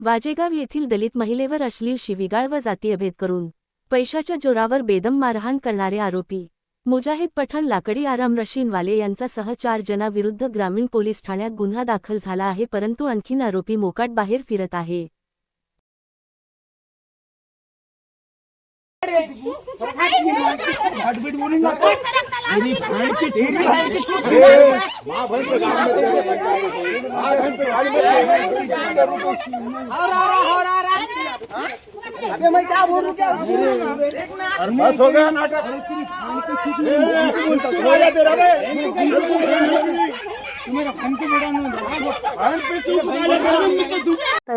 वाजेगाव येथील दलित महिलेवर अश्लील शिवीगाळ व जातीयभेद करून पैशाच्या जोरावर बेदम मारहाण करणारे आरोपी मुजाहिद पठाण लाकडी आराम रशीनवाले यांच्यासह 4 जणांविरुद्ध ग्रामीण पोलीस ठाण्यात गुन्हा दाखल झाला आहे, परंतु आणखीन आरोपी मोकाट बाहेर फिरत आहे. मैं क्या बोलूं क्या बस हो गया नाटक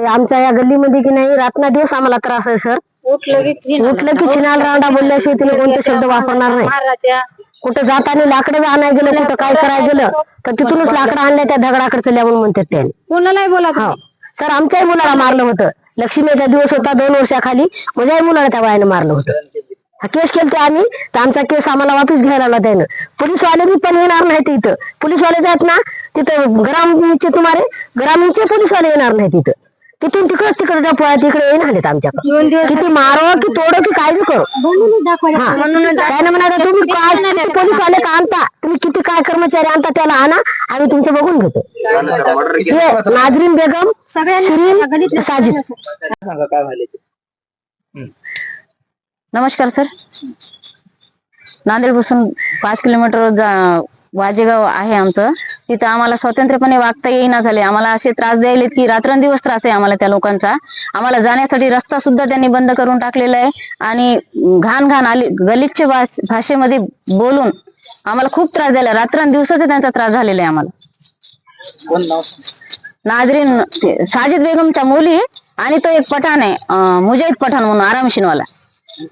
आमच्या या गल्लीमध्ये की नाही रातना दिवस आम्हाला त्रास आहे सर. उठलं की छिनाल रांडा बोलल्याशिवाय तिने कोणते शब्द वापरणार नाही. कुठं जाताना लाकडं आणायला गेलं, कुठं काय करायला गेलं तर तिथूनच लाकडं आणल्या त्या दगडाकडे चल्या म्हणून म्हणतात त्याने. कोणालाही बोला सर आमच्याही मुलाला मारलं होतं. लक्ष्मीचा दिवस होता 2 वर्षाखाली माझ्याही मुलाला त्या वयानं मारलं होतं. हा केस केलतो आम्ही तर आमचा केस आम्हाला वापस घ्यायला आला त्यानं. पोलीसवाले बी पण येणार नाहीत इथं. पोलीसवाले जात ना तिथं ग्रामीणचे ग्रामीणचे पोलीसवाले येणार नाही तिथं. तिथून तिकडे डपोळा तिकडे येऊन आलेत आमच्याकडे. किती मारो की तोडो की काय करू त्यानं म्हणाला तुम्ही काय पोलीसवाले का आणता, तुम्ही किती काय कर्मचारी आणता त्याला आणा, आम्ही तुमचं बघून घेतो. नाजरीन बेगम शिरीन साजिद. नमस्कार सर. नांदेड पासून 5 किलोमीटर वाजेगाव आहे आमचं. तिथं आम्हाला स्वतंत्रपणे वागता येईना झाले. आम्हाला असे त्रास द्यायलेत की रात्रंदिवस त्रास आहे आम्हाला त्या लोकांचा. आम्हाला जाण्यासाठी रस्ता सुद्धा त्यांनी बंद करून टाकलेला आहे आणि घाण आली गलिच्छ भाषेमध्ये बोलून आम्हाला खूप त्रास द्यायला. रात्रंदिवसाचा त्यांचा त्रास झालेला आहे आम्हाला. नाजरीन साजिद बेगमच्या मुली आणि तो एक पठाण आहे मुजाहिद पठाण म्हणून आरामशीनवाला.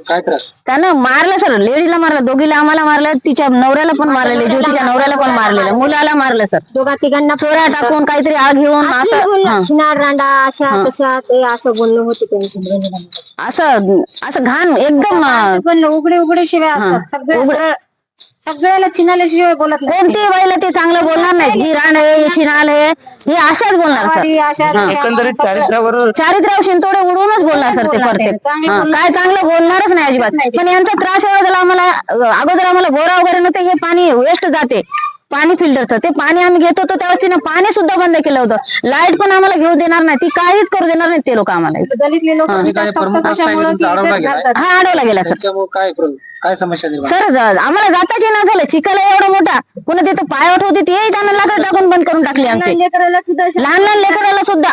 काय त्रास त्यानं मारलं सर. लेडीला मारलं, दोघीला आम्हाला मारलं, तिच्या नवऱ्याला पण मारलेले, ज्योतीच्या नवऱ्याला पण मारलेलं, मुलाला मारलं सर. दोघा तिघांना चोऱ्या टाकून काहीतरी आग घेऊन शिनार रांडा अशा तशा ते असं बोलणं होतं त्यांनी. असं घाण एकदम उघडे शिवाय सगळ्याला चिनाले शिवाय बोलत कोणती बाईला ते चांगलं बोलणार नाही. ही रांड आहे, ही चिनाल आहे, हे अशाच बोलणार सर. एकंदरीत चारित्र्यावर शिंतोडे उडवूनच बोलणार सर ते प्रत्येक. काय चांगलं बोलणारच नाही अजिबात. पण यांचा त्रास एवढा झाला आम्हाला. अगोदर आम्हाला बोरा वगैरे नव्हते, हे पाणी वेस्ट जाते पाणी फिल्टरचं. ते पाणी आम्ही घेत होतो त्यावेळेस तिने पाणी सुद्धा बंद केलं होतं. लाईट पण आम्हाला घेऊ देणार नाही, ती काहीच करू देणार नाही ते लोक आम्हाला. हा अडवला गेला सर. काय समस्या सर आम्हाला जाताच ना झालं. चिकाला एवढा मोठा, पुन्हा तिथं पायवट होती ते त्यांना लाकड टाकून बंद करून टाकली. आमची लहान लेकराला सुद्धा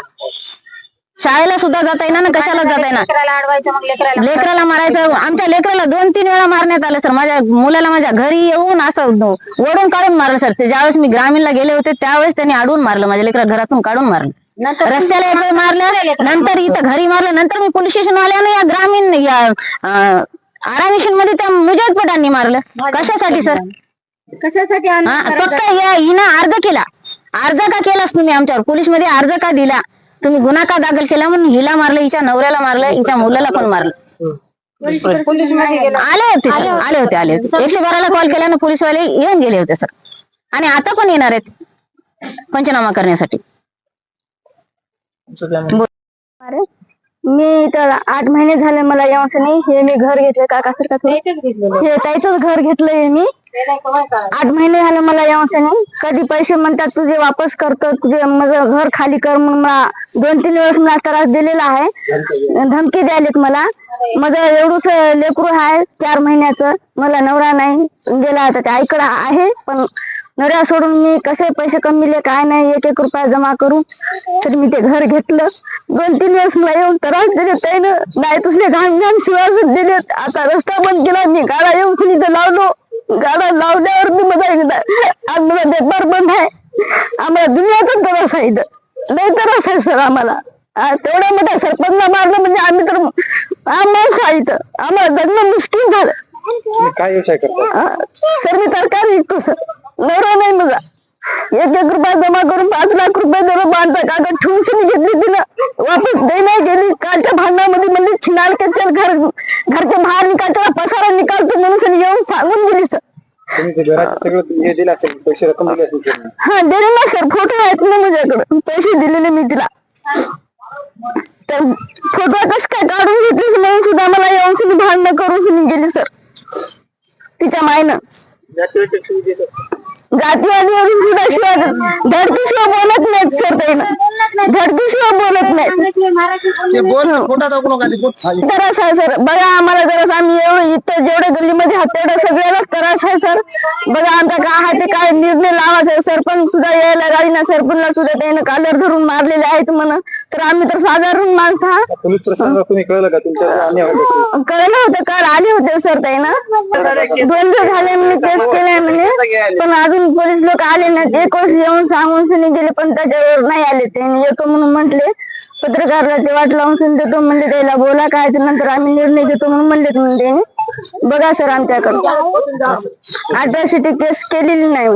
शाळेला सुद्धा जाता येणार ना, कशाला जाता येणार. लेकराला मारायचं. आमच्या लेकराला 2-3 वेळा मारण्यात आलं सर. माझ्या मुलाला माझ्या घरी येऊन असं ओढून काढून मारलं सर. ते ज्यावेळेस मी ग्रामीणला गेले होते त्यावेळेस त्यांनी अडवून मारलं. माझ्या लेकरा घरातून काढून मारलं. रस्त्याला एक वेळ मारलं, नंतर इथं घरी मारलं. नंतर मी पोलीस स्टेशन वाल्यानं या ग्रामीण या आरामिशन मध्ये त्या मुजाहिद पठाणनी मारलं. कशासाठी सर? कशासाठी फक्त हिनं अर्ज केला. अर्ज का केलास तुम्ही आमच्यावर? पोलीस मध्ये अर्ज का दिला तुम्ही? गुन्हा का दाखल केला म्हणून हिला मारलं, हिच्या नवऱ्याला मारलं, हिच्या मुलाला पण मारलं. आले होते 112ला कॉल केल्यानं पोलीसवाले येऊन गेले होते सर. आणि आता पण येणार आहेत पंचनामा करण्यासाठी. मी इथं 8 महिने झाले मला यावंच नाही. हे मी घर घेतलं काका सर, हे त्याच घर घेतलंय मी. 8 महिने झाले मला यावंच नाही. कधी पैसे म्हणतात तुझे वापस करतो, तुझे माझं घर खाली कर म्हणून मला 2-3 वेळेस मला त्रास दिलेला आहे. धमकी द्यायलेत मला. माझं एवढंच लेकरू आहे 4 महिन्याचं. मला नवरा नाही, गेला आता त्या आईकडे आहे. पण नवऱ्या सोडून मी कसे पैसे कमविले काय नाही, 1-1 रुपया जमा करून तर मी ते घर घेतलं. 2-3 वेळेस मला येऊन त्रास दिले त्यानं. नाही तसले घाण शिवाय दिलेत. आता रस्ता बंद केला मी. गाडा येऊन इथं लावलो. गाडा लावल्यावर मी माझा व्यापार बंद आहे. आम्हाला दुनियाचा त्रास आहे इथं, लय त्रास आहे सर आम्हाला. तेवढ्या मोठ्या सरपंच मारलं म्हणजे आम्ही तर माणसं आहे इथं. आम्हाला जगणं मुश्किल झालं. काय व्यवसाय करता सर? मी तरकारी विकतो सर. नवरा नाही माझा. 1-1 रुपया जमा करून 5 लाख रुपये दिलं. बांधता कागद ठेवून घेतली तिनं, वापस दे नाही गेली. कालच्या भांडणामध्ये म्हणजे छिनाल के चल घरच्या बाहेर निकालचा पसारा निकालतो म्हणून येऊन सांगून गेली सर. पैसे रक्कम दिली असेल. हा दिले ना सर, फोटो आहेत ना माझ्याकडे. पैसे दिलेले मी तिला. तर फोटो कस काय काढून घेतलीस म्हणून सुद्धा मला येऊन सुद्धा भांडणं करून सुद्धा गेली सर तिच्या मायनं. जातीवादीवरून सुद्धा शिवाय धडकीशिवाय बोलत नाहीत सर त्यानं धडकीशिवाय बोलत नाहीत. त्रास आहे सर बघा आम्हाला जरा आम्ही इथं जेवढे गल्लीमध्ये आहात तेवढं सगळ्यालाच त्रास आहे सर. बघा आमचा काय आहे ते काय निर्णय लावा सर. सरपंच सुद्धा यायला गाडी ना सरपंचला सुद्धा त्यानं कालर धरून मारलेले आहेत म्हणून. तर आम्ही तर साधारण माणसं हा पोलीस प्रशासनाला तुम्ही कळलं का तुमच्या कळलं होतं काल आले होते सर त्यानं 2 दिवस झाले म्हणे केस केले म्हणे पण अजून पोलीस लोक आले नाहीत. 1 वर्ष येऊन सांगून गेले पण त्याच्यावर नाही आले. ते येतो म्हणून म्हटले पत्रकारला ते वाट लावून देतो म्हणले त्याला बोला काय नंतर आम्ही निर्णय घेतो म्हणून म्हणले त्याने. बघा सर आमच्याकडे अट्रॉसिटी केस केलेली नाही.